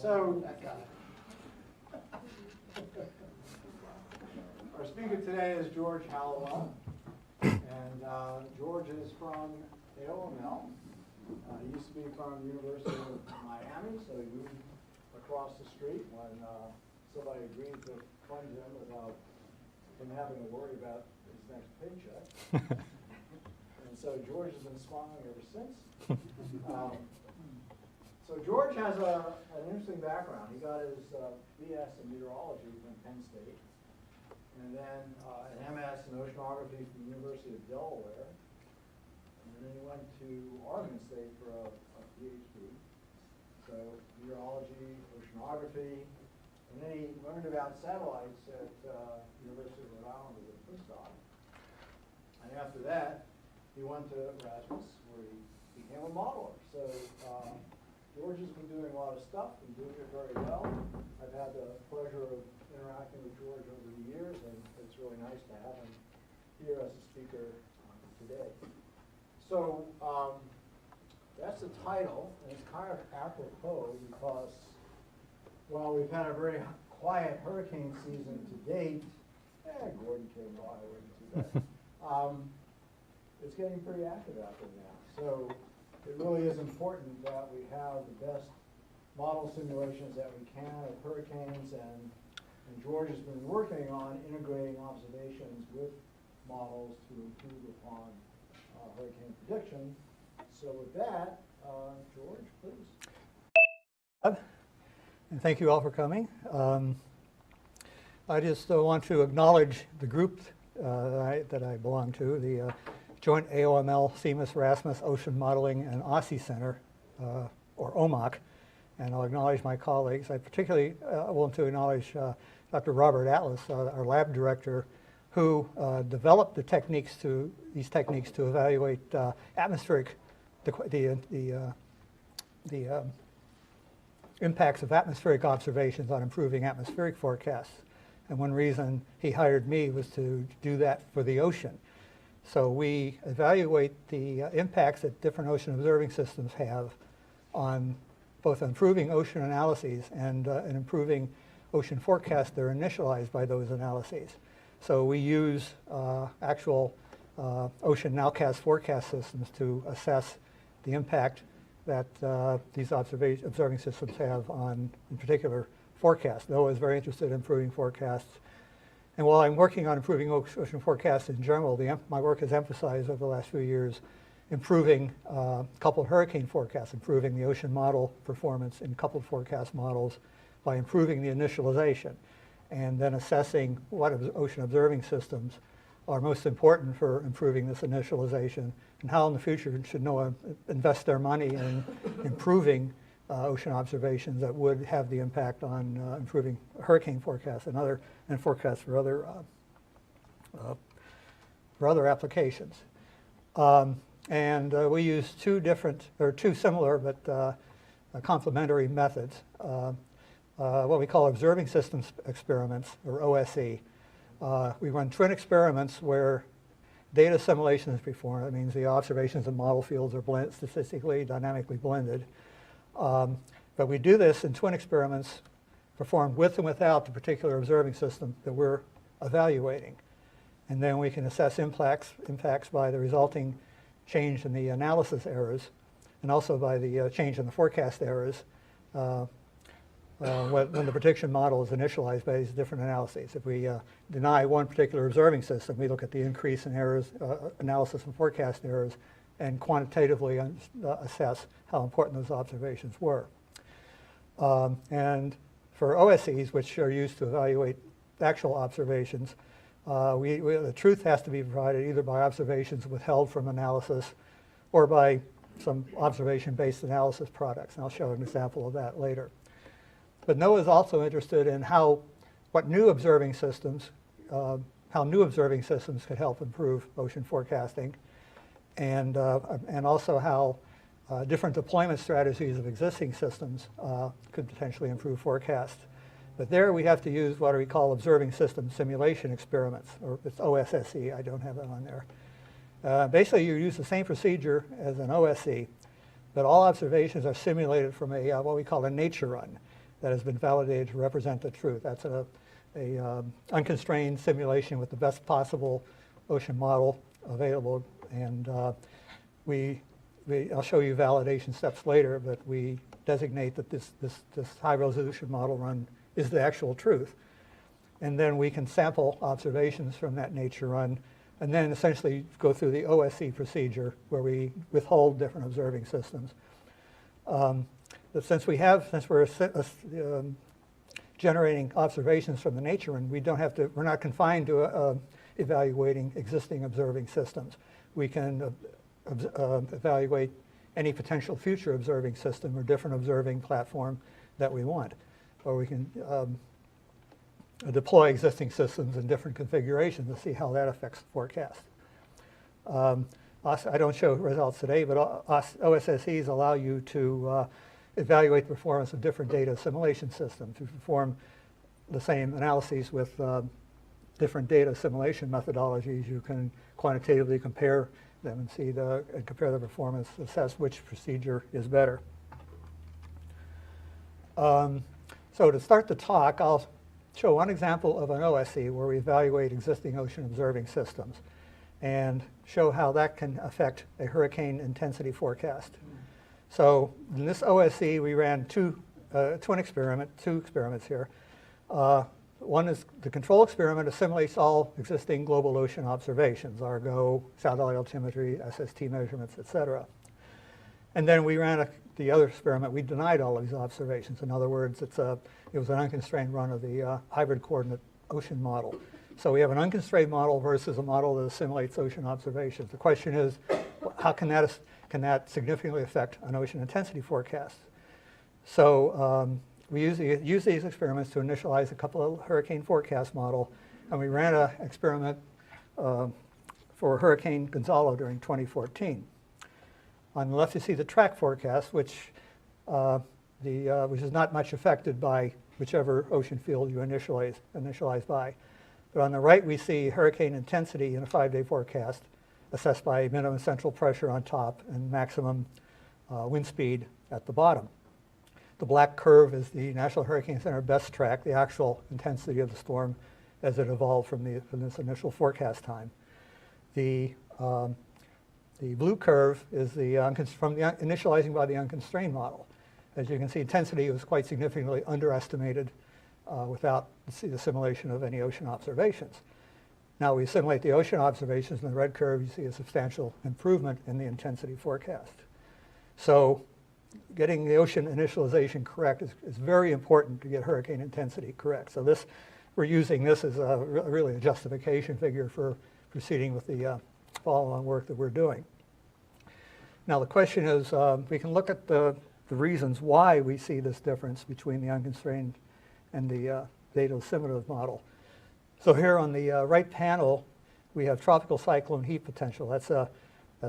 So, our speaker today is George Halliwell, and George is from AOML. He used to be from the University of Miami, so he moved across the street when somebody agreed to fund him without him having to worry about his next paycheck. And so George has been smiling ever since. So George has an interesting background. He got his BS in meteorology from Penn State, and then an MS in oceanography from the University of Delaware. And then he went to Oregon State for a PhD. So meteorology, oceanography, and then he learned about satellites at University of Rhode Island as a postdoc. And after that, he went to Erasmus, where he became a modeler. So George has been doing a lot of stuff and doing it very well. I've had the pleasure of interacting with George over the years, and it's really nice to have him here as a speaker today. So that's the title, and it's kind of apropos because, well, we've had a very quiet hurricane season to date. Gordon came by, I wouldn't do that. It's getting pretty active out there now. So it really is important that we have the best model simulations that we can of hurricanes, and George has been working on integrating observations with models to improve upon hurricane prediction. So with that, George, please. And thank you all for coming. I just want to acknowledge the group that I belong to, the Joint AOML, CMUS, Rasmus, Ocean Modeling, and OSSI Center, or OMOC, and I'll acknowledge my colleagues. I particularly want to acknowledge Dr. Robert Atlas, our lab director, who developed these techniques to evaluate atmospheric, the impacts of atmospheric observations on improving atmospheric forecasts. And one reason he hired me was to do that for the ocean. So we evaluate the impacts that different ocean observing systems have on both improving ocean analyses and improving ocean forecasts that are initialized by those analyses. So we use actual ocean nowcast forecast systems to assess the impact that these observing systems have on, in particular, forecasts. NOAA is very interested in improving forecasts. And while I'm working on improving ocean forecasts in general, my work has emphasized over the last few years improving coupled hurricane forecasts, improving the ocean model performance in coupled forecast models by improving the initialization, and then assessing what ocean observing systems are most important for improving this initialization, and how in the future should NOAA invest their money in improving ocean observations that would have the impact on improving hurricane forecasts and forecasts for other applications. We use two similar but complementary methods. What we call observing systems experiments, or OSE. We run twin experiments where data assimilation is performed. That means the observations and model fields are statistically, dynamically blended. But we do this in twin experiments performed with and without the particular observing system that we're evaluating. And then we can assess impacts by the resulting change in the analysis errors, and also by the change in the forecast errors when the prediction model is initialized by these different analyses. If we deny one particular observing system, we look at the increase in errors, analysis and forecast errors, and quantitatively assess how important those observations were. And for OSEs, which are used to evaluate actual observations, the truth has to be provided either by observations withheld from analysis or by some observation-based analysis products. And I'll show an example of that later. But NOAA is also interested in how new observing systems could help improve ocean forecasting, and also how different deployment strategies of existing systems could potentially improve forecasts. But there we have to use what we call observing system simulation experiments, or it's OSSE, I don't have that on there. Basically, you use the same procedure as an OSE, but all observations are simulated from a what we call a nature run that has been validated to represent the truth. That's a unconstrained simulation with the best possible ocean model available, and I'll show you validation steps later, but we designate that this high resolution model run is the actual truth. And then we can sample observations from that nature run, and then essentially go through the OSE procedure where we withhold different observing systems. But since we're generating observations from the nature run, we're not confined to evaluating existing observing systems. We can evaluate any potential future observing system or different observing platform that we want. Or we can deploy existing systems in different configurations to see how that affects the forecast. I don't show results today, but OSSEs allow you to evaluate the performance of different data assimilation systems, to perform the same analyses with different data assimilation methodologies. You can quantitatively compare them and compare the performance, assess which procedure is better. So to start the talk, I'll show one example of an OSE where we evaluate existing ocean observing systems and show how that can affect a hurricane intensity forecast. So in this OSE, we ran two experiments here. One is the control experiment assimilates all existing global ocean observations, Argo, satellite altimetry, SST measurements, etc. And then we ran the other experiment. We denied all of these observations. In other words, it was an unconstrained run of the hybrid coordinate ocean model. So we have an unconstrained model versus a model that assimilates ocean observations. The question is, how can that significantly affect an ocean intensity forecast? So we use these experiments to initialize a couple of hurricane forecast model, and we ran an experiment for Hurricane Gonzalo during 2014. On the left, you see the track forecast, which is not much affected by whichever ocean field you initialize by. But on the right, we see hurricane intensity in a 5-day forecast, assessed by minimum central pressure on top and maximum wind speed at the bottom. The black curve is the National Hurricane Center best track, the actual intensity of the storm as it evolved from this initial forecast time. The blue curve is initializing by the unconstrained model. As you can see, intensity was quite significantly underestimated without the simulation of any ocean observations. Now we simulate the ocean observations. In the red curve, you see a substantial improvement in the intensity forecast. So getting the ocean initialization correct is very important to get hurricane intensity correct. So we're using this as really a justification figure for proceeding with the follow-on work that we're doing. Now the question is, we can look at the reasons why we see this difference between the unconstrained and the data assimilative model. So here on the right panel, we have tropical cyclone heat potential. That's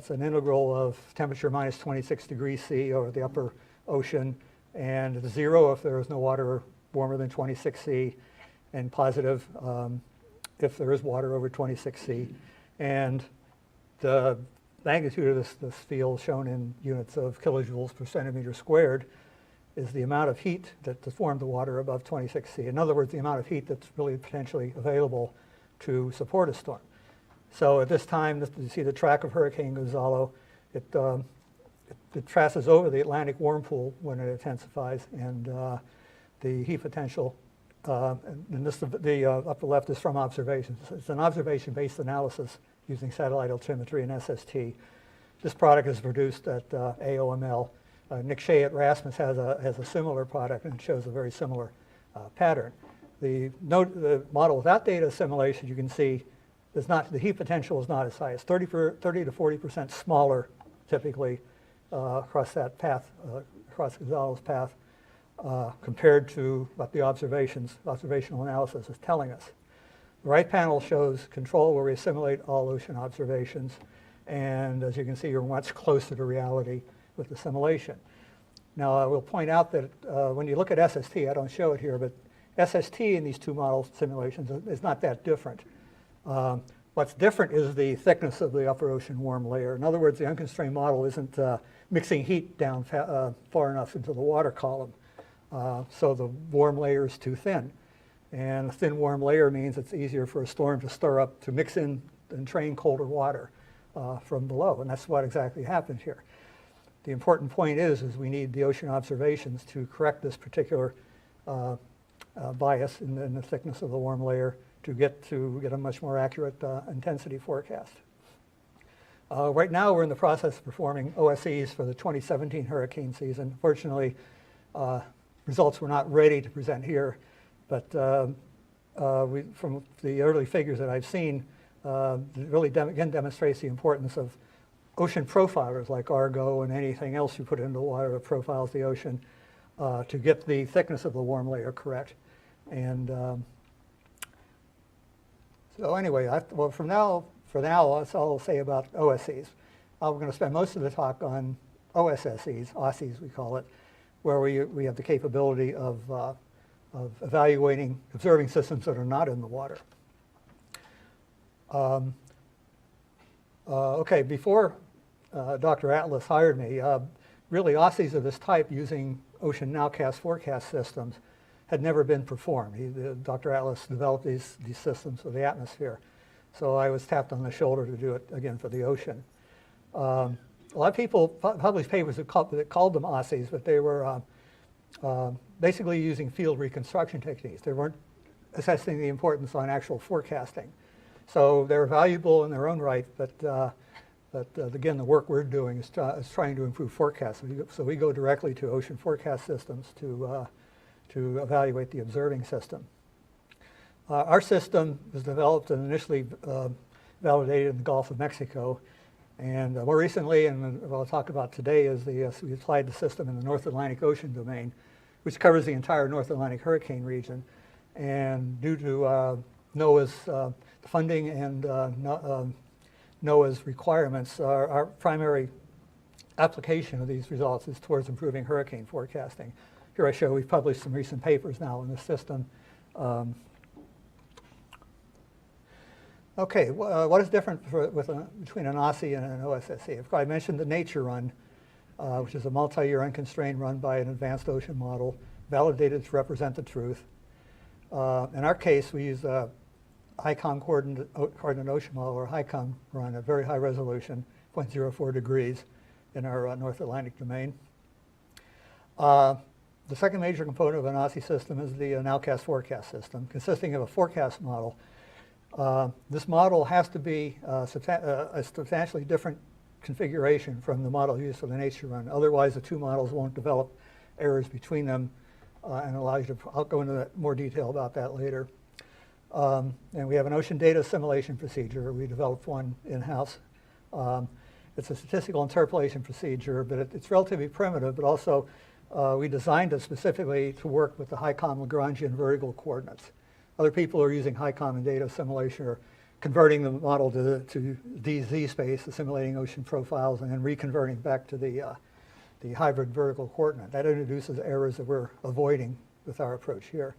an integral of temperature minus 26 degrees C over the upper ocean, and it's 0 if there is no water warmer than 26 C, and positive if there is water over 26 C. And the magnitude of this field, shown in units of kilojoules per centimeter squared, is the amount of heat that formed the water above 26 C. In other words, the amount of heat that's really potentially available to support a storm. So at this time, you see the track of Hurricane Gonzalo. It passes over the Atlantic warm pool when it intensifies, and the heat potential, and the upper left is from observations. It's an observation-based analysis using satellite altimetry and SST. This product is produced at AOML. Nick Shea at Rasmus has a similar product and shows a very similar pattern. The model without data assimilation, you can see the heat potential is not as high. It's 30 to 40% smaller, typically, across that path, across Gonzalo's path, compared to what the observational analysis is telling us. The right panel shows control, where we assimilate all ocean observations, and as you can see, you're much closer to reality with the simulation. Now, I will point out that when you look at SST, I don't show it here, but SST in these two model simulations is not that different. What's different is the thickness of the upper ocean warm layer. In other words, the unconstrained model isn't mixing heat down far enough into the water column. So the warm layer is too thin. And a thin warm layer means it's easier for a storm to stir up, to mix in and train colder water from below. And that's what exactly happened here. The important point is we need the ocean observations to correct this particular bias in the thickness of the warm layer to get a much more accurate intensity forecast. Right now we're in the process of performing OSEs for the 2017 hurricane season. Fortunately, results were not ready to present here, but from the early figures that I've seen, it really again demonstrates the importance of ocean profilers like Argo and anything else you put into the water that profiles the ocean to get the thickness of the warm layer correct. And so anyway, for now, that's all I'll say about OSEs. I'm going to spend most of the talk on OSSEs, OSSEs we call it, where we have the capability of evaluating observing systems that are not in the water. Okay, before Dr. Atlas hired me, really OSSEs of this type using ocean nowcast forecast systems had never been performed. Dr. Atlas developed these systems for the atmosphere. So I was tapped on the shoulder to do it again for the ocean. A lot of people published papers that called them OSSEs, but they were basically using field reconstruction techniques. They weren't assessing the importance on actual forecasting. So they're valuable in their own right, but again, the work we're doing is trying to improve forecasts. So we go directly to ocean forecast systems to evaluate the observing system. Our system was developed and initially validated in the Gulf of Mexico. And more recently, and what I'll talk about today, is we applied the system in the North Atlantic Ocean domain, which covers the entire North Atlantic hurricane region. And due to NOAA's funding and NOAA's requirements, our primary application of these results is towards improving hurricane forecasting. Here I show we've published some recent papers now in this system. Okay, what is different between an OSSE and an OSSE? I mentioned the nature run, which is a multi-year unconstrained run by an advanced ocean model, validated to represent the truth. In our case, we use a HICOM coordinate ocean model, or HICOM run, at very high resolution, 0.04 degrees in our North Atlantic domain. The second major component of an OSSE system is the nowcast forecast system, consisting of a forecast model. This model has to be a substantially different configuration from the model used for the nature run. Otherwise, the two models won't develop errors between them and allow you to, I'll go into more detail about that later. And we have an ocean data assimilation procedure. We developed one in-house. It's a statistical interpolation procedure, but it's relatively primitive, but also we designed it specifically to work with the HICOM Lagrangian vertical coordinates. Other people are using HICOM and data assimilation, or converting the model to DZ space, assimilating ocean profiles, and then reconverting back to the hybrid vertical coordinate. That introduces errors that we're avoiding with our approach here.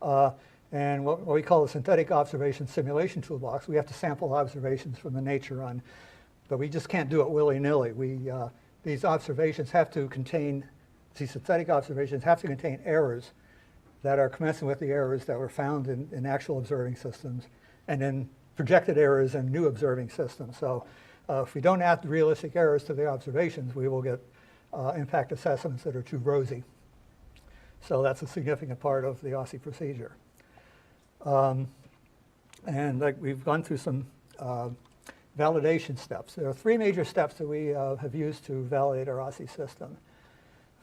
And what we call the synthetic observation simulation toolbox, we have to sample observations from the nature run, but we just can't do it willy-nilly. These observations have to contain, these synthetic observations have to contain errors that are commensurate with the errors that were found in actual observing systems, and then projected errors in new observing systems. So if we don't add realistic errors to the observations, we will get impact assessments that are too rosy. So that's a significant part of the OSSE procedure. And we've gone through some validation steps. There are three major steps that we have used to validate our OSSE system.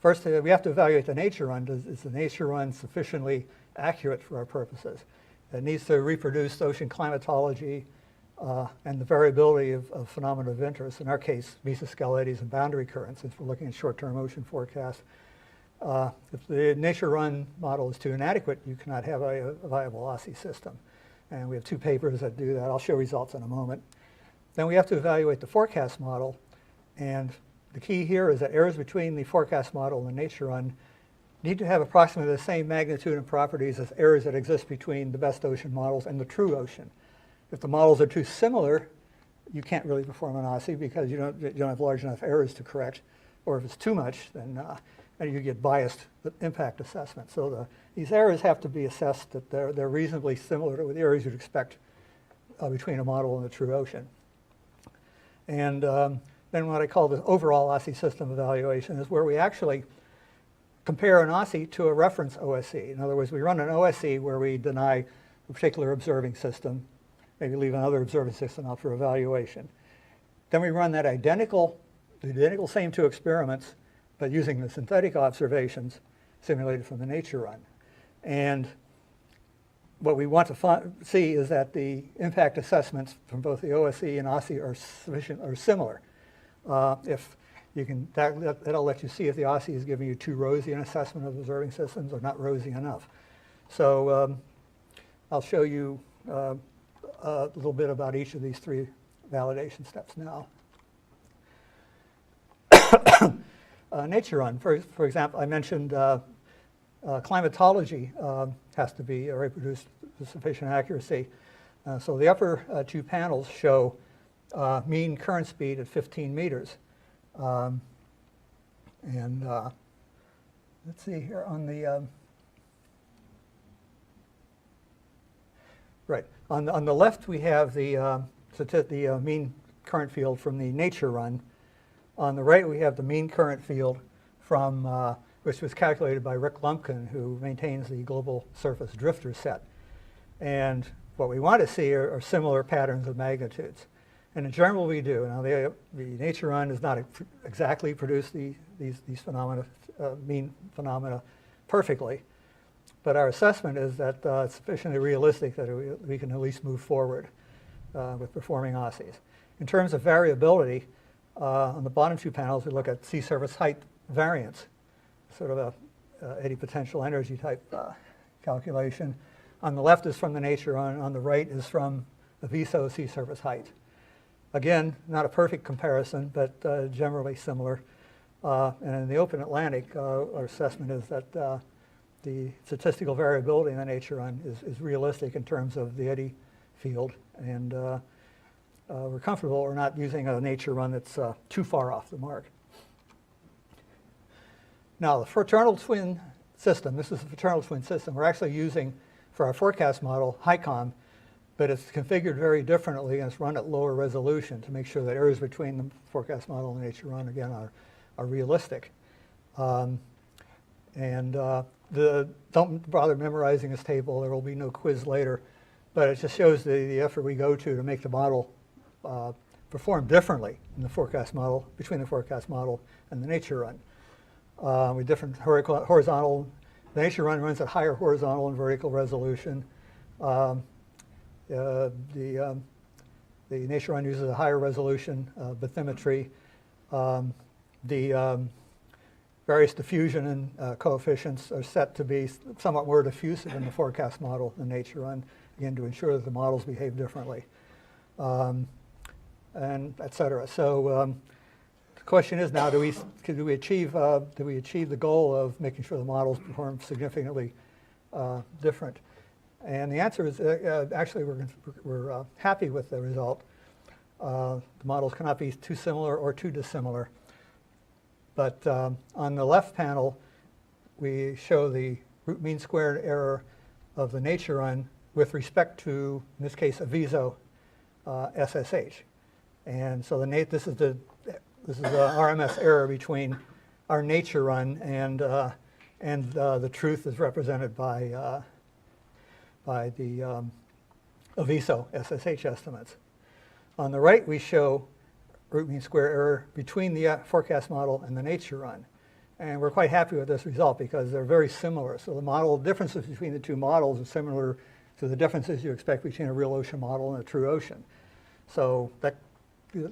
First, we have to evaluate the nature run. Is the nature run sufficiently accurate for our purposes? It needs to reproduce ocean climatology and the variability of phenomena of interest. In our case, mesoscale and boundary currents, since we're looking at short-term ocean forecasts. If the nature run model is too inadequate, you cannot have a viable OSSE system. And we have two papers that do that. I'll show results in a moment. Then we have to evaluate the forecast model. And the key here is that errors between the forecast model and the nature run need to have approximately the same magnitude and properties as errors that exist between the best ocean models and the true ocean. If the models are too similar, you can't really perform an OSSI because you don't have large enough errors to correct. Or if it's too much, then you get biased impact assessment. So these errors have to be assessed that they're reasonably similar to the errors you'd expect between a model and the true ocean. And then what I call the overall OSSI system evaluation is where we actually compare an OSSI to a reference OSE. In other words, we run an OSE where we deny a particular observing system, maybe leave another observing system out for evaluation. Then we run that the identical same two experiments, but using the synthetic observations simulated from the nature run. And what we want to see is that the impact assessments from both the OSE and OSSI are similar. If you can, that'll let you see if the OSSI is giving you too rosy an assessment of observing systems or not rosy enough. So I'll show you a little bit about each of these three validation steps now. Nature run, for example, I mentioned climatology has to be reproduced with sufficient accuracy. So the upper two panels show mean current speed at 15 meters. Let's see here on the right on the left we have the mean current field from the nature run. On the right we have the mean current field from which was calculated by Rick Lumpkin, who maintains the global surface drifter set. And what we want to see are similar patterns of magnitudes. And in general, we do. Now, the nature run does not exactly produce these phenomena, mean phenomena, perfectly. But our assessment is that it's sufficiently realistic that we can at least move forward with performing OSSIs. In terms of variability, on the bottom two panels, we look at sea surface height variance, sort of a eddy potential energy type calculation. On the left is from the nature run. On the right is from the VISO sea surface height. Again, not a perfect comparison, but generally similar. And in the open Atlantic, our assessment is that the statistical variability in the nature run is realistic in terms of the eddy field. And we're comfortable we're not using a nature run that's too far off the mark. Now, the fraternal twin system, this is the fraternal twin system we're actually using for our forecast model, HICOM, but it's configured very differently and it's run at lower resolution to make sure that errors between the forecast model and the nature run, again, are realistic. Don't bother memorizing this table. There will be no quiz later, but it just shows the effort we go to make the model perform differently in the forecast model, between the forecast model and the nature run. With different horizontal, the nature run runs at higher horizontal and vertical resolution. The nature run uses a higher resolution bathymetry. The various diffusion and coefficients are set to be somewhat more diffusive in the forecast model than nature run, again, to ensure that the models behave differently, and et cetera. So the question is now, do we achieve the goal of making sure the models perform significantly different? And the answer is actually we're happy with the result. The models cannot be too similar or too dissimilar. But on the left panel, we show the root mean squared error of the nature run with respect to, in this case, a VISO SSH. And so this is the RMS error between our nature run and the truth is represented by the VISO SSH estimates. On the right, we show root mean square error between the forecast model and the nature run. And we're quite happy with this result because they're very similar. So the model differences between the two models are similar to the differences you expect between a real ocean model and a true ocean. So that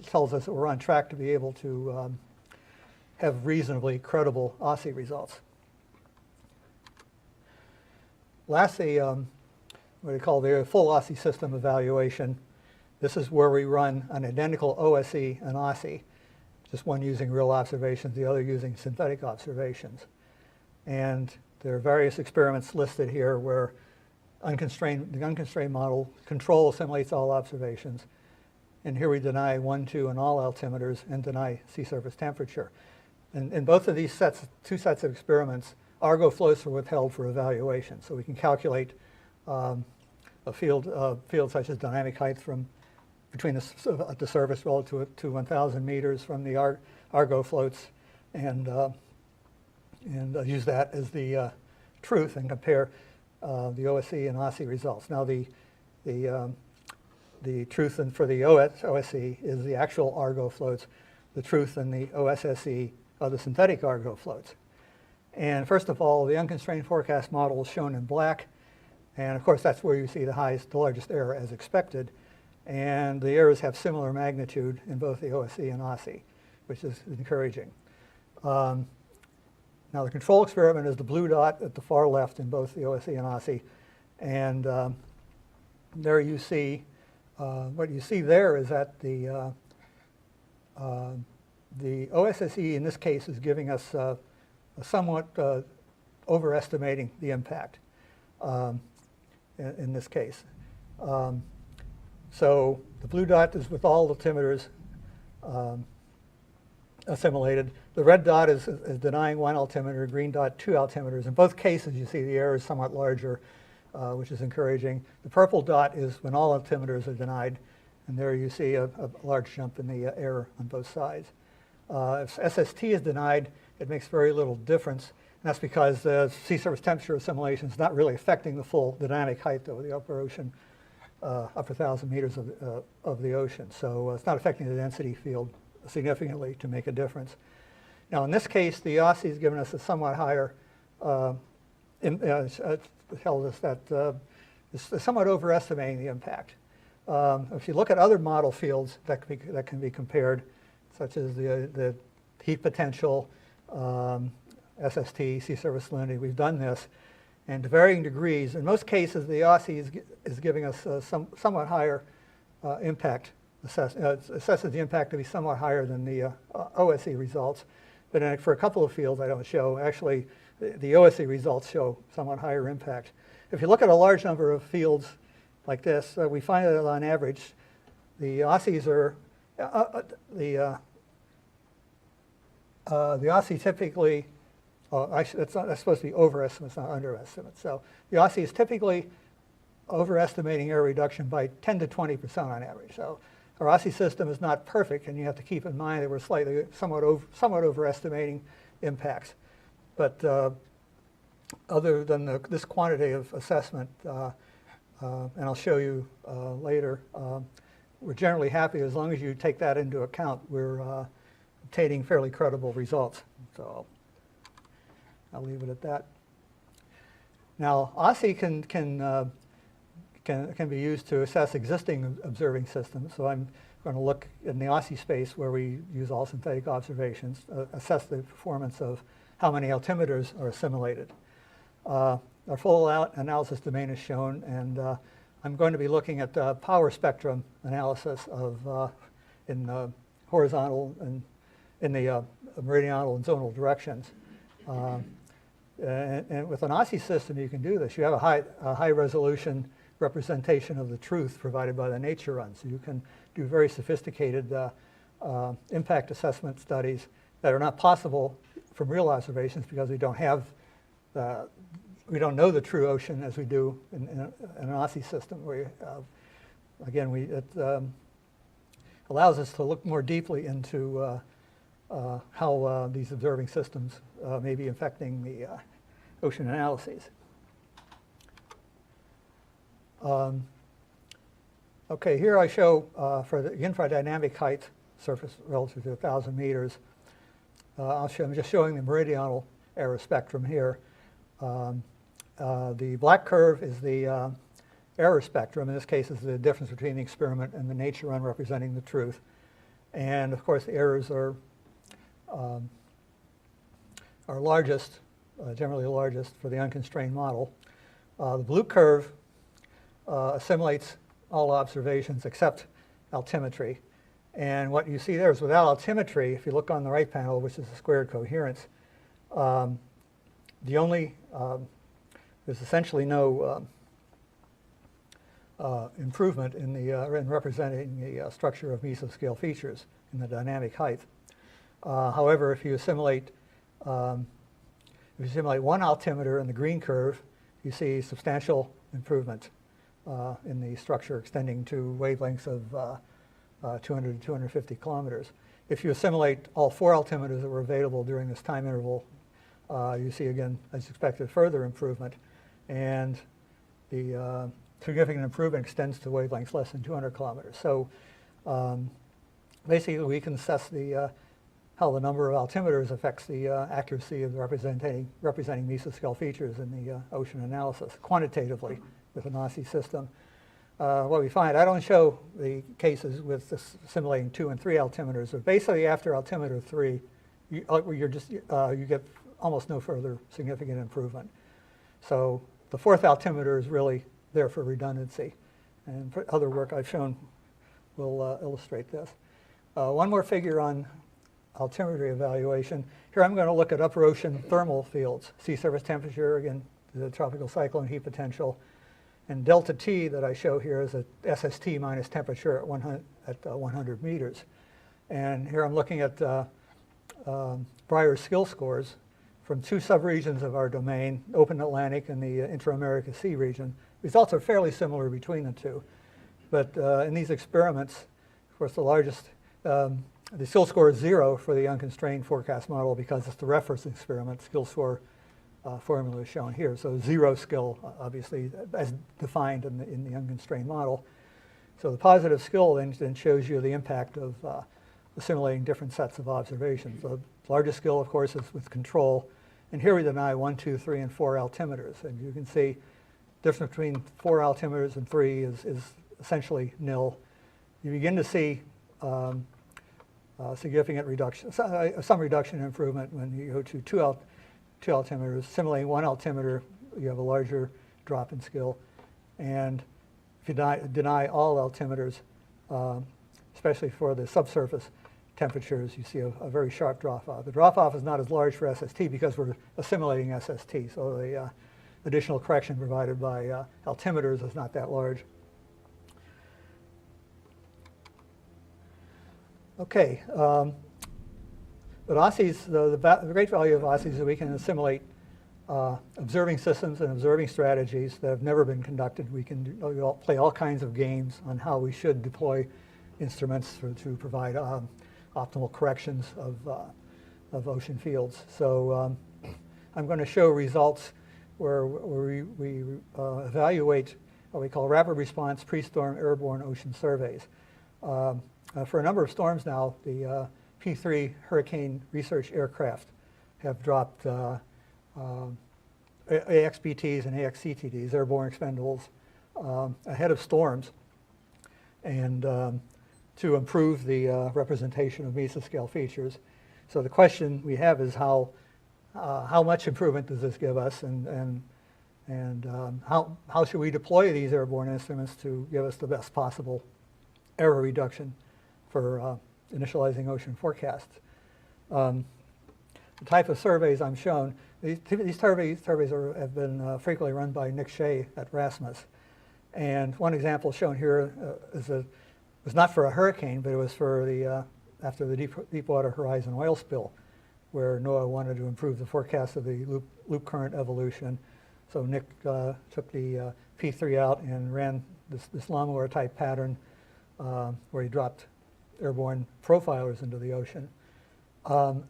tells us that we're on track to be able to have reasonably credible OSSI results. Lastly, what we call the full OSSI system evaluation. This is where we run an identical OSE and OSSI, just one using real observations, the other using synthetic observations. And there are various experiments listed here where the unconstrained model, control assimilates all observations. And here we deny 1, 2, and all altimeters and deny sea surface temperature. And in both of these two sets of experiments, Argo flows are withheld for evaluation. So we can calculate a field such as dynamic height from between the surface relative to 1,000 meters from the Argo floats, and use that as the truth and compare the OSE and OSSE results. Now the truth for the OSE is the actual Argo floats. The truth in the OSSE are the synthetic Argo floats. And first of all, the unconstrained forecast model is shown in black. And of course, that's where you see the largest error as expected. And the errors have similar magnitude in both the OSE and OSSE, which is encouraging. Now the control experiment is the blue dot at the far left in both the OSE and OSSE. And there you see, what you see there is that the OSSE in this case is giving us somewhat overestimating the impact in this case. So the blue dot is with all altimeters assimilated. The red dot is denying 1 altimeter, green dot 2 altimeters. In both cases, you see the error is somewhat larger, which is encouraging. The purple dot is when all altimeters are denied, and there you see a large jump in the error on both sides. If SST is denied, it makes very little difference. And that's because the sea surface temperature assimilation is not really affecting the full dynamic height of the upper ocean, upper 1,000 meters of the ocean. So it's not affecting the density field significantly to make a difference. Now in this case, the OSSE has given us a somewhat higher, tells us that it's somewhat overestimating the impact. If you look at other model fields that can be compared, such as the heat potential, SST, sea surface salinity, we've done this, and to varying degrees. In most cases, the OSSE is giving us somewhat higher impact. Assesses the impact to be somewhat higher than the OSSE results. But for a couple of fields I don't show, actually the OSSE results show somewhat higher impact. If you look at a large number of fields like this, we find that on average, the OSSEs are, the OSSE typically, that's supposed to be overestimate, it's not underestimate. So the OSSE is typically overestimating error reduction by 10 to 20% on average. So our OSSE system is not perfect, and you have to keep in mind that we're somewhat overestimating impacts. But other than this quantitative assessment, and I'll show you later, we're generally happy as long as you take that into account. We're obtaining fairly credible results. So I'll leave it at that. Now, OSSE can be used to assess existing observing systems. So I'm going to look in the OSSE space where we use all synthetic observations, assess the performance of how many altimeters are assimilated. Our full analysis domain is shown, and I'm going to be looking at power spectrum analysis of in horizontal and in the meridional and zonal directions. And with an OSSE system, you can do this. You have a high resolution representation of the truth provided by the nature run. So you can do very sophisticated impact assessment studies that are not possible from real observations because we don't know the true ocean as we do in an OSSE system. Where again, it allows us to look more deeply into how these observing systems may be affecting the ocean analyses. Okay, here I show for the infradynamic height surface relative to 1,000 meters. I'm just showing the meridional error spectrum here. The black curve is the error spectrum. In this case, is the difference between the experiment and the nature run representing the truth. And of course, the errors are largest, generally largest for the unconstrained model. The blue curve assimilates all observations except altimetry. And what you see there is without altimetry, if you look on the right panel, which is the squared coherence, there's essentially no improvement in representing the structure of mesoscale features in the dynamic height. However, if you assimilate one altimeter in the green curve, you see substantial improvement in the structure extending to wavelengths of 200 to 250 kilometers. If you assimilate all 4 altimeters that were available during this time interval, you see again, as expected, further improvement, and the significant improvement extends to wavelengths less than 200 kilometers. So basically, we can assess how the number of altimeters affects the accuracy of representing mesoscale features in the ocean analysis quantitatively with an AUSSIE system. What we find, I don't show the cases with assimilating 2 and 3 altimeters, but basically after altimeter 3, you get almost no further significant improvement. So the 4th altimeter is really there for redundancy, and for other work I've shown will illustrate this. One more figure on altimetry evaluation. Here I'm going to look at upper ocean thermal fields, sea surface temperature, again, the tropical cyclone heat potential, and delta T that I show here is a SST minus temperature at 100 meters. And here I'm looking at Breyer's skill scores from 2 subregions of our domain, Open Atlantic and the Inter-America Sea region. Results are fairly similar between the two. But in these experiments, of course, the largest, the skill score is 0 for the unconstrained forecast model because it's the reference experiment. Skill score formula is shown here. So 0 skill, obviously, as defined in the unconstrained model. So the positive skill then shows you the impact of assimilating different sets of observations. The largest skill, of course, is with control. And here we deny 1, 2, 3, and 4 altimeters. And you can see the difference between 4 altimeters and 3 is essentially nil. You begin to see significant reduction, some reduction in improvement when you go to 2 altimeters. Similarly, 1 altimeter, you have a larger drop in skill. And if you deny all altimeters, especially for the subsurface temperatures, you see a very sharp drop-off. The drop-off is not as large for SST because we're assimilating SST, so the additional correction provided by altimeters is not that large. Okay, but AUSSIE's, the great value of AUSSIE is that we can assimilate observing systems and observing strategies that have never been conducted. We can play all kinds of games on how we should deploy instruments to provide optimal corrections of ocean fields. So I'm going to show results where we evaluate what we call rapid response pre-storm airborne ocean surveys. For a number of storms now, the P3 hurricane research aircraft have dropped AXBTs and AXCTDs, airborne expendables, ahead of storms, and to improve the representation of mesoscale features. So the question we have is how much improvement does this give us, and how should we deploy these airborne instruments to give us the best possible error reduction for initializing ocean forecasts. The type of surveys I'm shown, these surveys have been frequently run by Nick Shea at Rasmus. And one example shown here was not for a hurricane, but it was for after the Deepwater Horizon oil spill, where NOAA wanted to improve the forecast of the loop current evolution. So Nick took the P3 out and ran this lawnmower type pattern where he dropped airborne profilers into the ocean. And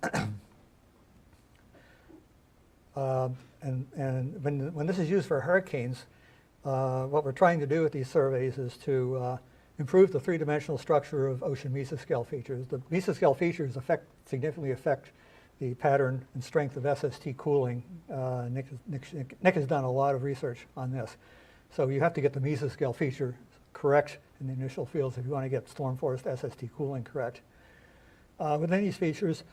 when this is used for hurricanes, what we're trying to do with these surveys is to improve the 3-dimensional structure of ocean mesoscale features. The mesoscale features significantly affect the pattern and strength of SST cooling. Nick has done a lot of research on this. So you have to get the mesoscale feature correct in the initial fields if you want to get storm force SST cooling correct. Within these features,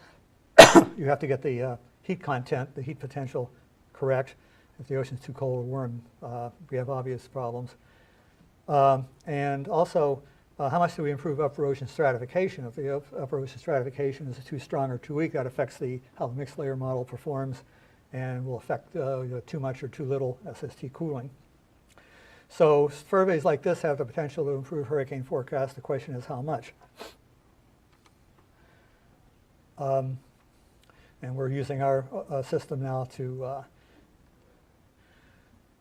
you have to get the heat content, the heat potential correct. If the ocean's too cold or warm, we have obvious problems. And also, how much do we improve upper ocean stratification? If the upper ocean stratification is too strong or too weak, that affects how the mixed layer model performs and will affect too much or too little SST cooling. So surveys like this have the potential to improve hurricane forecast. The question is how much. And we're using our system now to,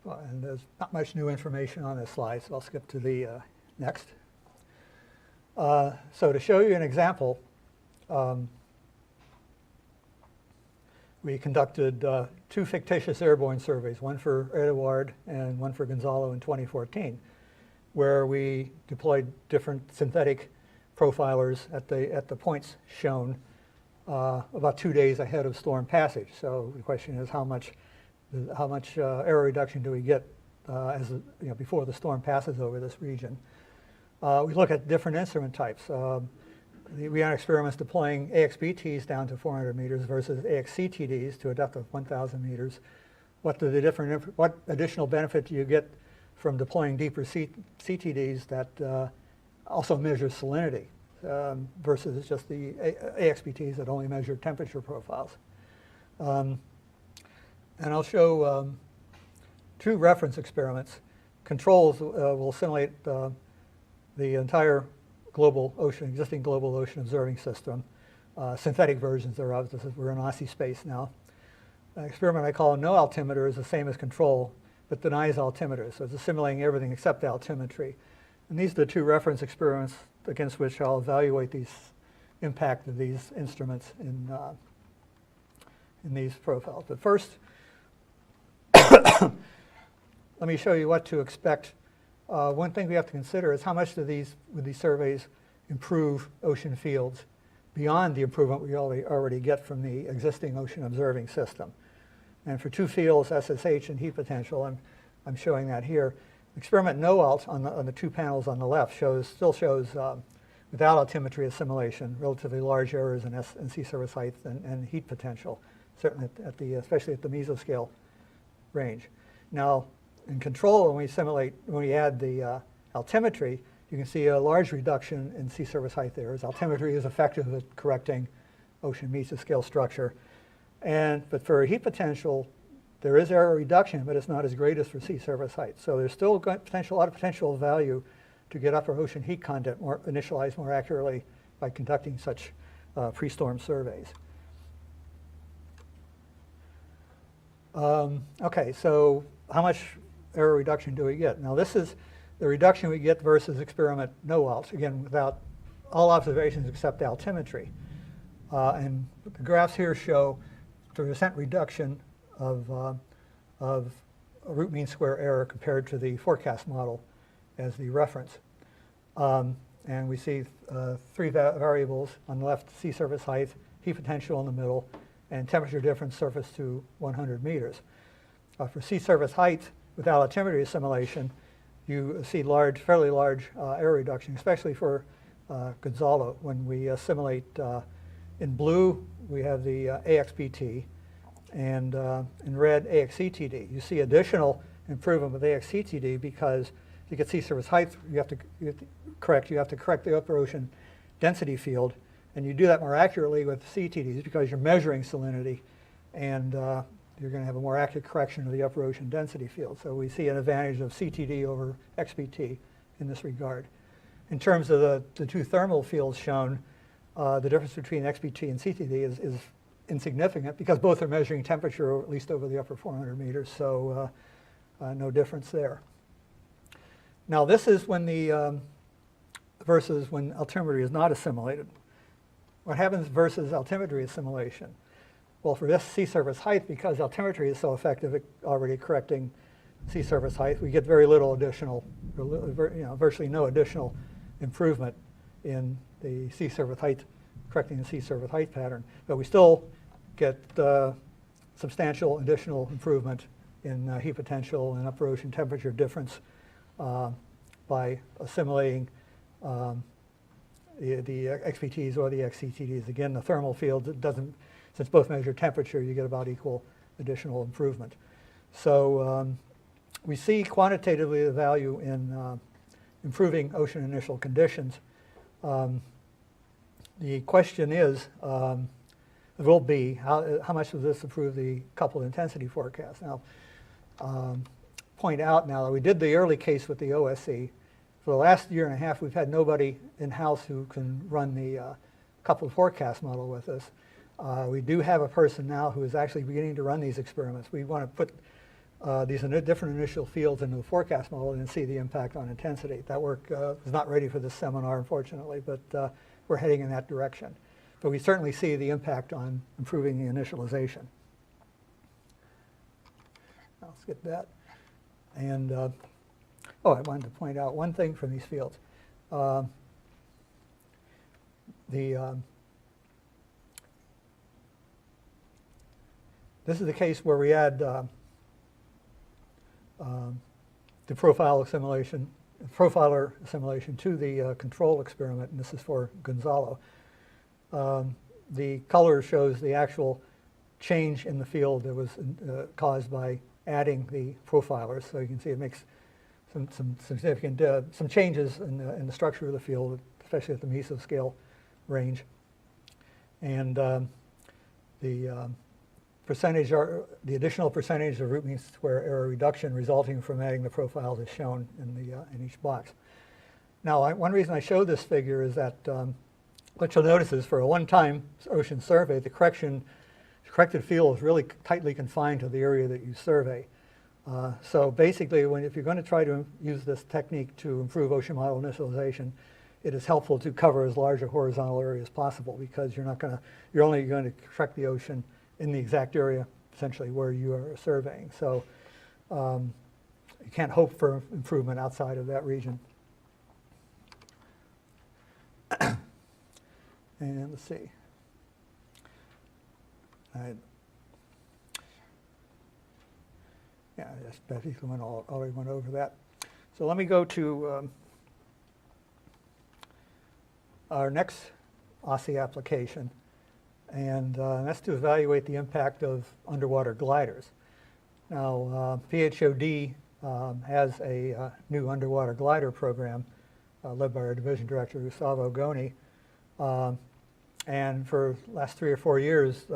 and there's not much new information on this slide, so I'll skip to the next. So to show you an example, we conducted 2 fictitious airborne surveys, one for Edouard and one for Gonzalo in 2014, where we deployed different synthetic profilers at the points shown about 2 days ahead of storm passage. So the question is how much error reduction do we get before the storm passes over this region? We look at different instrument types. We ran experiments deploying AXBTs down to 400 meters versus AXCTDs to a depth of 1,000 meters. What additional benefit do you get from deploying deeper CTDs that also measure salinity versus just the AXBTs that only measure temperature profiles? And I'll show 2 reference experiments. Controls will simulate the entire existing global ocean observing system, synthetic versions thereof. We're in Aussie space now. An experiment I call no altimeter is the same as control, but denies altimeter. So it's simulating everything except altimetry. And these are the 2 reference experiments against which I'll evaluate the impact of these instruments in these profiles. But first, let me show you what to expect. One thing we have to consider is how much would these surveys improve ocean fields beyond the improvement we already get from the existing ocean observing system. And for 2 fields, SSH and heat potential, I'm showing that here. Experiment NOAA on the 2 panels on the left still shows without altimetry assimilation, relatively large errors in sea surface height and heat potential, certainly especially at the mesoscale range. Now, in control, when we add the altimetry, you can see a large reduction in sea surface height errors. Altimetry is effective at correcting ocean mesoscale structure. But for heat potential, there is error reduction, but it's not as great as for sea surface height. So there's still a lot of potential value to get upper ocean heat content initialized more accurately by conducting such pre-storm surveys. Okay, so how much error reduction do we get? Now this is the reduction we get versus experiment NOAA, again without all observations except altimetry. And the graphs here show the percent reduction of root mean square error compared to the forecast model as the reference. And we see 3 variables on the left: sea surface height, heat potential in the middle, and temperature difference surface to 100 meters. For sea surface height, without altimetry assimilation, you see fairly large error reduction, especially for Gonzalo. When we assimilate in blue, we have the AXBT, and in red, AXCTD. You see additional improvement with AXCTD because to get sea surface height, you have to correct the upper ocean density field, and you do that more accurately with CTDs because you're measuring salinity, and you're going to have a more accurate correction of the upper ocean density field. So we see an advantage of CTD over XBT in this regard. In terms of the 2 thermal fields shown, the difference between XBT and CTD is insignificant because both are measuring temperature, at least over the upper 400 meters, so no difference there. Now this is versus when altimetry is not assimilated. What happens versus altimetry assimilation? Well, for this sea surface height, because altimetry is so effective at already correcting sea surface height, we get very little additional, virtually no additional improvement in the sea surface height, correcting the sea surface height pattern. But we still get substantial additional improvement in heat potential and upper ocean temperature difference by assimilating the XPTs or the XCTDs. Again, the thermal field doesn't, since both measure temperature, you get about equal additional improvement. So we see quantitatively the value in improving ocean initial conditions. The question is, will be, how much does this improve the coupled intensity forecast? Now, point out now that we did the early case with the OSC. For the last year and a half, we've had nobody in-house who can run the coupled forecast model with us. We do have a person now who is actually beginning to run these experiments. We want to put these different initial fields into the forecast model and see the impact on intensity. That work is not ready for this seminar, unfortunately, but we're heading in that direction. But we certainly see the impact on improving the initialization. I'll skip that. And, oh, I wanted to point out one thing from these fields. This is the case where we add the profiler assimilation to the control experiment, and this is for Gonzalo. The color shows the actual change in the field that was caused by adding the profilers. So you can see it makes some significant some changes in the structure of the field, especially at the mesoscale range. And the additional percentage of root mean square error reduction resulting from adding the profiles is shown in each box. Now, one reason I show this figure is that what you'll notice is for a one-time ocean survey, the corrected field is really tightly confined to the area that you survey. So basically, if you're going to try to use this technique to improve ocean model initialization, it is helpful to cover as large a horizontal area as possible, because you're only going to correct the ocean in the exact area, essentially, where you are surveying. So you can't hope for improvement outside of that region. And let's see. Yeah, I just basically already went over that. So let me go to our next OSSI application, and that's to evaluate the impact of underwater gliders. Now, PHOD has a new underwater glider program led by our division director, Gustavo Goni, and for the last 3 or 4 years,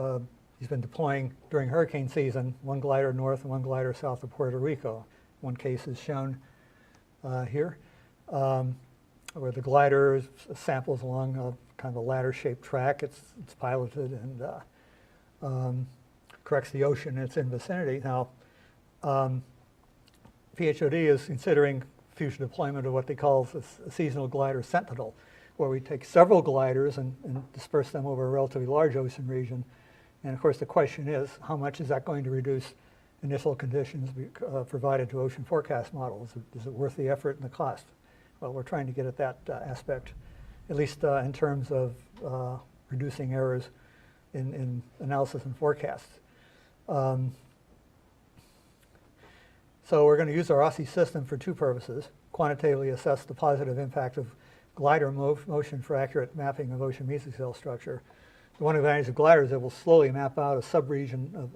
he's been deploying during hurricane season, one glider north and one glider south of Puerto Rico. One case is shown here, where the glider samples along a kind of a ladder-shaped track. It's piloted and corrects the ocean in its vicinity. Now, PHOD is considering future deployment of what they call a seasonal glider Sentinel, where we take several gliders and disperse them over a relatively large ocean region. And of course, the question is, how much is that going to reduce initial conditions provided to ocean forecast models? Is it worth the effort and the cost? Well, we're trying to get at that aspect, at least in terms of reducing errors in analysis and forecasts. So we're going to use our OSSI system for two purposes: quantitatively assess the positive impact of glider motion for accurate mapping of ocean mesoscale structure. The one advantage of gliders is it will slowly map out a subregion of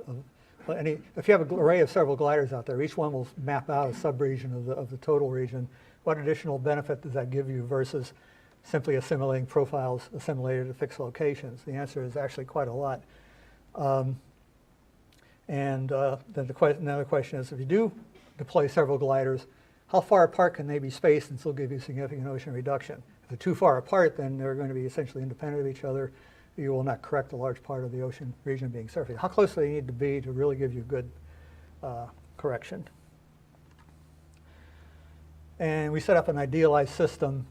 any. If you have an array of several gliders out there, each one will map out a subregion of the total region. What additional benefit does that give you versus simply assimilating profiles assimilated at fixed locations? The answer is actually quite a lot. Then another question is, if you do deploy several gliders, how far apart can they be spaced and still give you significant ocean reduction? If they're too far apart, then they're going to be essentially independent of each other. You will not correct a large part of the ocean region being surveyed. How close do they need to be to really give you good correction? And we set up an idealized system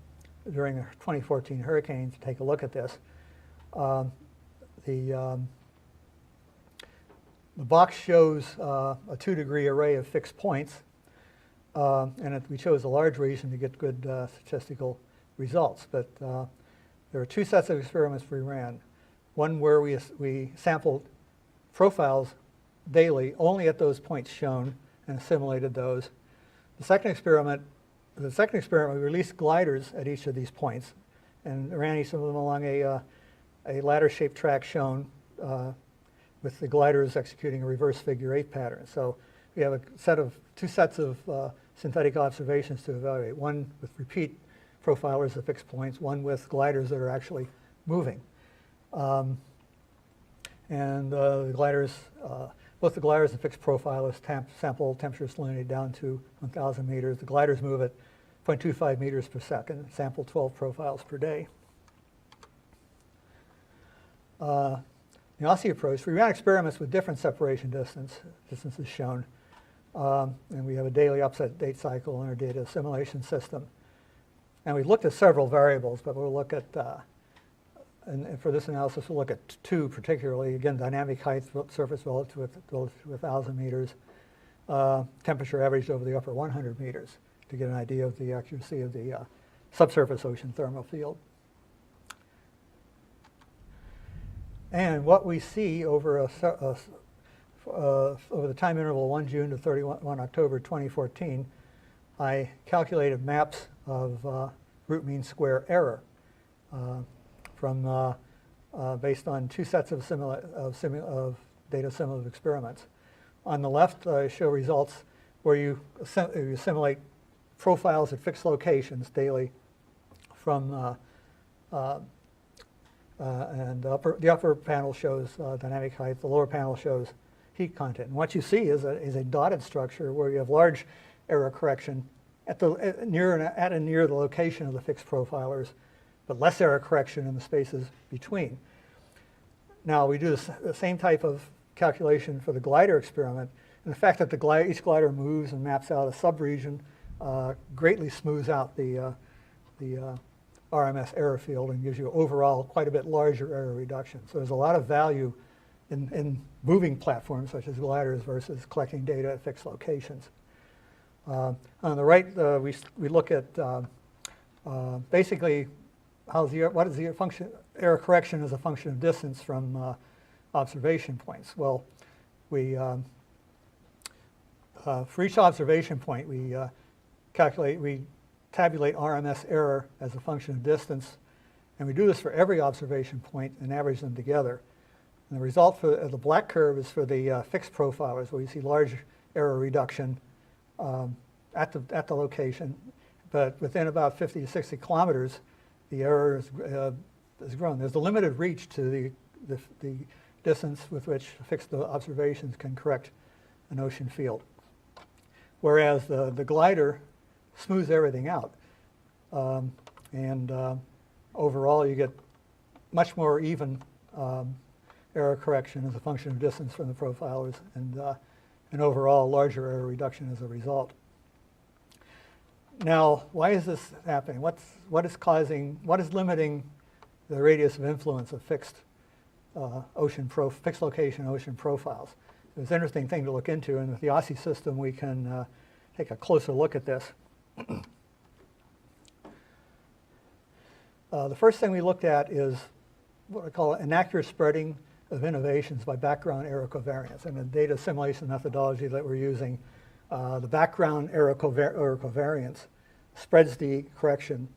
during the 2014 hurricane to take a look at this. The box shows a 2-degree array of fixed points, and we chose a large region to get good statistical results. But there are two sets of experiments we ran. One where we sampled profiles daily only at those points shown and assimilated those. The second experiment, we released gliders at each of these points and ran each of them along a ladder-shaped track shown with the gliders executing a reverse figure 8 pattern. So we have two sets of synthetic observations to evaluate, one with repeat profilers at fixed points, one with gliders that are actually moving. The gliders both the gliders and fixed profilers sample temperature salinity down to 1,000 meters. The gliders move at 0.25 meters per second, sample 12 profiles per day. The Aussie approach, we ran experiments with different separation distances shown. And we have a daily upset date cycle in our data assimilation system. And we looked at several variables, but we'll look at, and for this analysis, we'll look at two particularly. Again, dynamic height, surface relative to 1,000 meters, temperature averaged over the upper 100 meters to get an idea of the accuracy of the subsurface ocean thermal field. And what we see over over the time interval 1 June to 31 October 2014, I calculated maps of root mean square error from based on two sets of data assimilative experiments. On the left, I show results where you assimilate profiles at fixed locations daily from and the upper panel shows dynamic height, the lower panel shows heat content. And what you see is a dotted structure where you have large error correction at near the location of the fixed profilers, but less error correction in the spaces between. Now we do the same type of calculation for the glider experiment, and the fact that each glider moves and maps out a subregion greatly smooths out the RMS error field and gives you overall quite a bit larger error reduction. So there's a lot of value in moving platforms such as gliders versus collecting data at fixed locations. On the right, we look at basically what is the function, error correction as a function of distance from observation points. Well, we for each observation point, we tabulate RMS error as a function of distance, and we do this for every observation point and average them together. And the result for the black curve is for the fixed profilers, where you see large error reduction at the location, but within about 50 to 60 kilometers, the error has grown. There's a limited reach to the distance with which fixed observations can correct an ocean field, whereas the glider smooths everything out, and overall you get much more even error correction as a function of distance from the profilers, and overall larger error reduction as a result. Now, why is this happening? What is limiting the radius of influence of fixed location ocean profiles? It's an interesting thing to look into, and with the Aussie system we can take a closer look at this. The first thing we looked at is what I call inaccurate spreading of innovations by background error covariance. And the data assimilation methodology that we're using, the background error covariance spreads the correction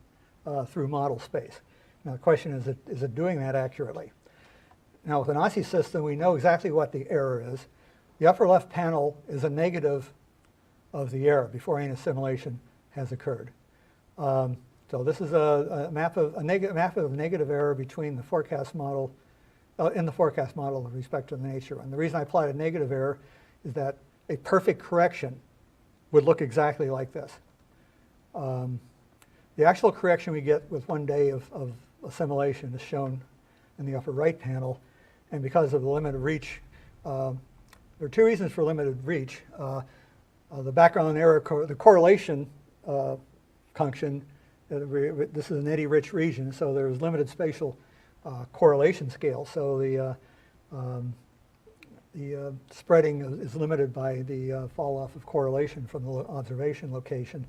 through model space. Now the question is it doing that accurately? Now with an Aussie system, we know exactly what the error is. The upper left panel is a negative of the error before any assimilation has occurred. So this is a map of negative error between the forecast model, in the forecast model with respect to the nature. And the reason I applied a negative error is that a perfect correction would look exactly like this. The actual correction we get with 1 day of assimilation is shown in the upper right panel, and because of the limited reach, there are two reasons for limited reach. The background error, the correlation function, this is an eddy-rich region, so there's limited spatial correlation scale. So the spreading is limited by the fall off of correlation from the observation location.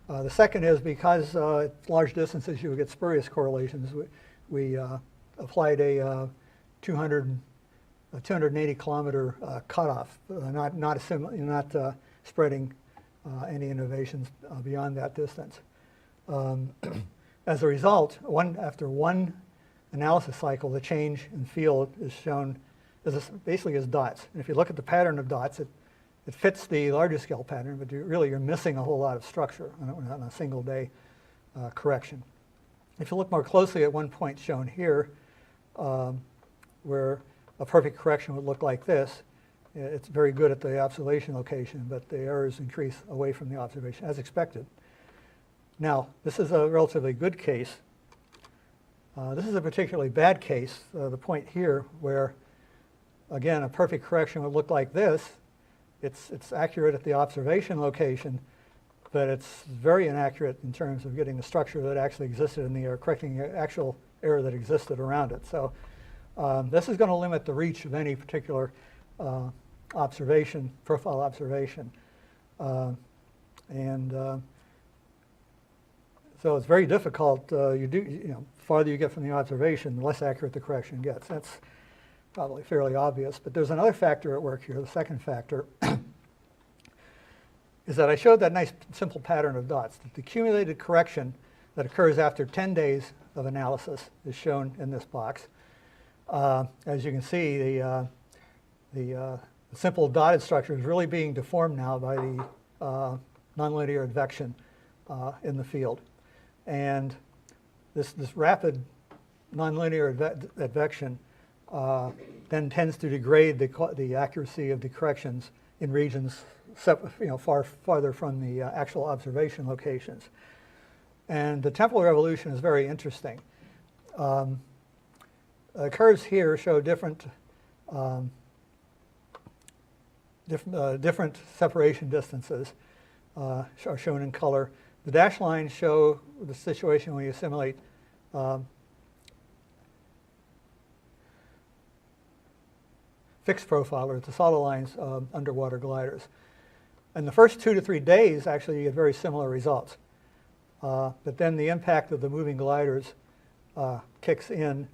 The second is because at large distances you get spurious correlations. We applied a 280 kilometer cutoff, not spreading any innovations beyond that distance. As a result, after one analysis cycle, the change in field is shown basically as dots. And if you look at the pattern of dots, it fits the larger scale pattern, but you're missing a whole lot of structure on a single day correction. If you look more closely at one point shown here, where a perfect correction would look like this, It's very good at the observation location, but the errors increase away from the observation, as expected. Now, this is a relatively good case. This is a particularly bad case, the point here where, again, a perfect correction would look like this. It's accurate at the observation location, but it's very inaccurate in terms of getting the structure that actually existed in the error, correcting the actual error that existed around it. So this is going to limit the reach of any particular profile observation. So it's very difficult. The farther you get from the observation, the less accurate the correction gets. That's probably fairly obvious. But there's another factor at work here. The second factor is that I showed that nice simple pattern of dots. The accumulated correction that occurs after 10 days of analysis is shown in this box. As you can see, the simple dotted structure is really being deformed now by the nonlinear advection in the field. And this rapid nonlinear advection then tends to degrade the accuracy of the corrections in regions farther from the actual observation locations. And the temporal revolution is very interesting. The curves here show different separation distances are shown in color. The dashed lines show the situation when you assimilate fixed profilers, the solid lines underwater gliders. In the first 2 to 3 days, actually, you get very similar results. But then the impact of the moving gliders kicks in,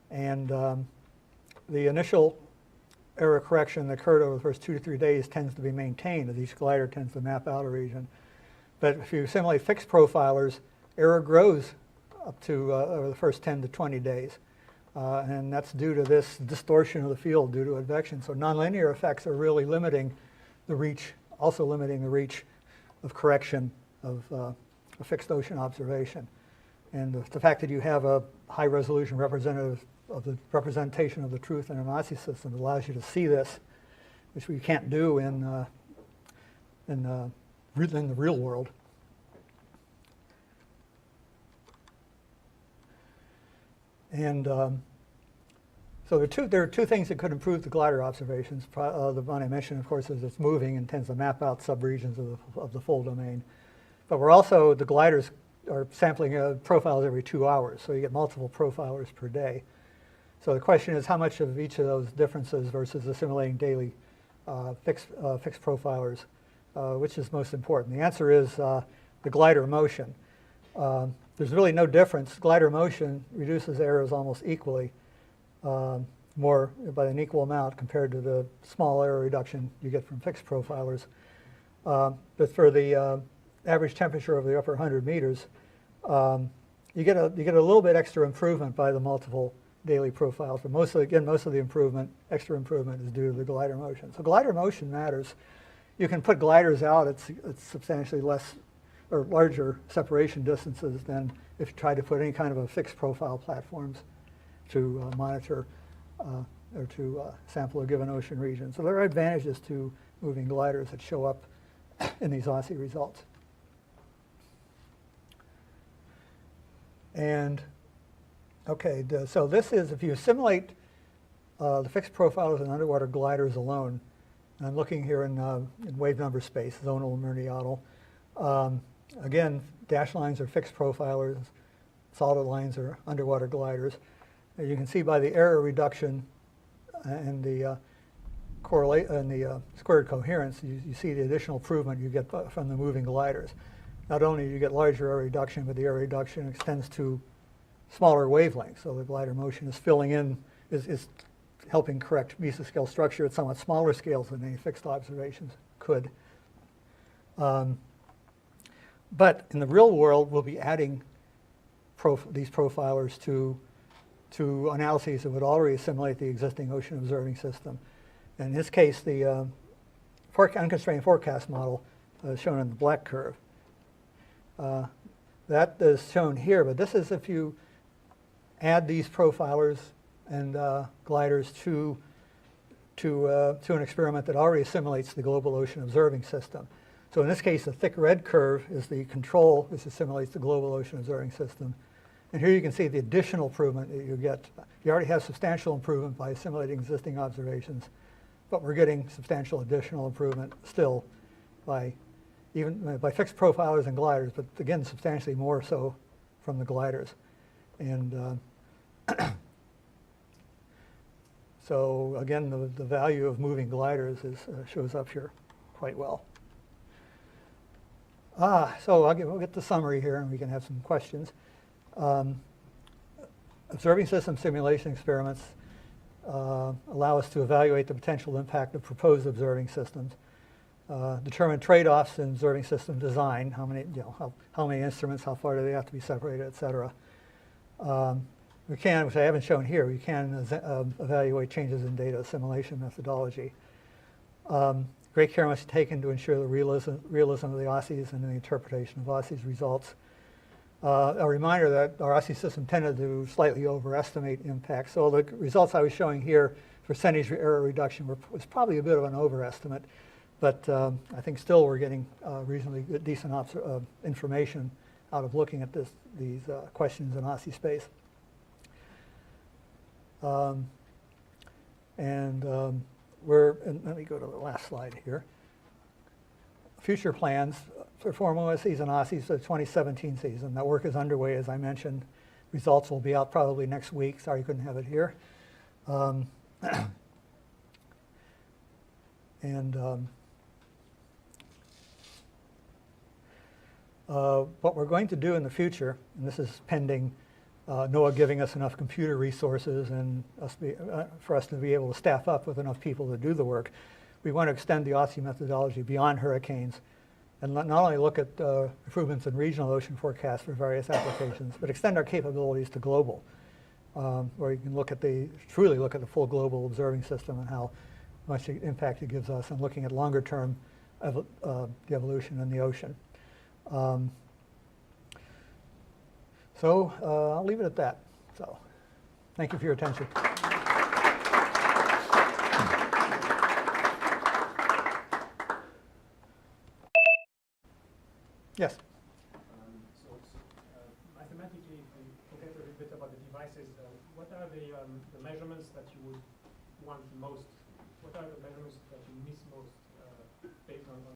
and the initial error correction that occurred over the first 2 to 3 days tends to be maintained as each glider tends to map out a region. But if you assimilate fixed profilers, error grows up to over the first 10 to 20 days. And that's due to this distortion of the field due to advection. So nonlinear effects are really limiting the reach, also limiting the reach of correction of a fixed ocean observation. And the fact that you have a high resolution representation of the truth in a Nazi system allows you to see this, which we can't do in the real world. And so there are two things that could improve the glider observations. The one I mentioned, of course, is it's moving and tends to map out subregions of the full domain. But the gliders are sampling profiles every 2 hours, so you get multiple profilers per day. So the question is how much of each of those differences versus assimilating daily fixed profilers, which is most important? The answer is the glider motion. There's really no difference. Glider motion reduces errors almost equally, more by an equal amount compared to the small error reduction you get from fixed profilers. But for the average temperature of the upper 100 meters, you get a little bit extra improvement by the multiple daily profiles. But most of the extra improvement is due to the glider motion. So glider motion matters. You can put gliders out at substantially less or larger separation distances than if you try to put any kind of a fixed profile platforms to monitor or to sample a given ocean region. So there are advantages to moving gliders that show up in these Aussie results. And okay, so this is, if you assimilate the fixed profilers and underwater gliders alone, and I'm looking here in wave number space, zonal and meridional. Again, dashed lines are fixed profilers, solid lines are underwater gliders. As you can see by the error reduction and the squared coherence, you see the additional improvement you get from the moving gliders. Not only do you get larger error reduction, but the error reduction extends to smaller wavelengths. So the glider motion is filling in, is helping correct mesoscale structure at somewhat smaller scales than any fixed observations could. But in the real world, we'll be adding these profilers to analyses that would already assimilate the existing ocean observing system. In this case, the unconstrained forecast model is shown in the black curve. That is shown here, but this is if you add these profilers and gliders to to an experiment that already assimilates the global ocean observing system. So in this case, the thick red curve is the control. This assimilates the global ocean observing system. And here you can see the additional improvement that you get. You already have substantial improvement by assimilating existing observations, but we're getting substantial additional improvement still by fixed profilers and gliders, but again, substantially more so from the gliders. And so again, the value of moving gliders shows up here quite well. So we'll get the summary here and we can have some questions. Observing system simulation experiments allow us to evaluate the potential impact of proposed observing systems, determine trade-offs in observing system design, how many instruments, how far do they have to be separated, et cetera. We can, which I haven't shown here, we can evaluate changes in data assimilation methodology. Great care must be taken to ensure the realism of the OSSEs and the interpretation of OSSEs results. A reminder that our OSSE system tended to slightly overestimate impact. So the results I was showing here for percentage error reduction was probably a bit of an overestimate, but I think still we're getting reasonably good, decent information out of looking at these questions in OSSE space. Let me go to the last slide here. Future plans for formal OSSEs and OSSEs for the 2017 season. That work is underway, as I mentioned. Results will be out probably next week. Sorry you couldn't have it here. What we're going to do in the future, and this is pending NOAA giving us enough computer resources and for us to be able to staff up with enough people to do the work, we want to extend the OSSE methodology beyond hurricanes and not only look at improvements in regional ocean forecasts for various applications, but extend our capabilities to global, where you can truly look at the full global observing system and how much impact it gives us, and looking at longer term the evolution in the ocean. So I'll leave it at that. So thank you for your attention. Yes? So mathematically, if we forget a little bit about the devices, what are the measurements that you would want most? What are the measurements that you miss most based on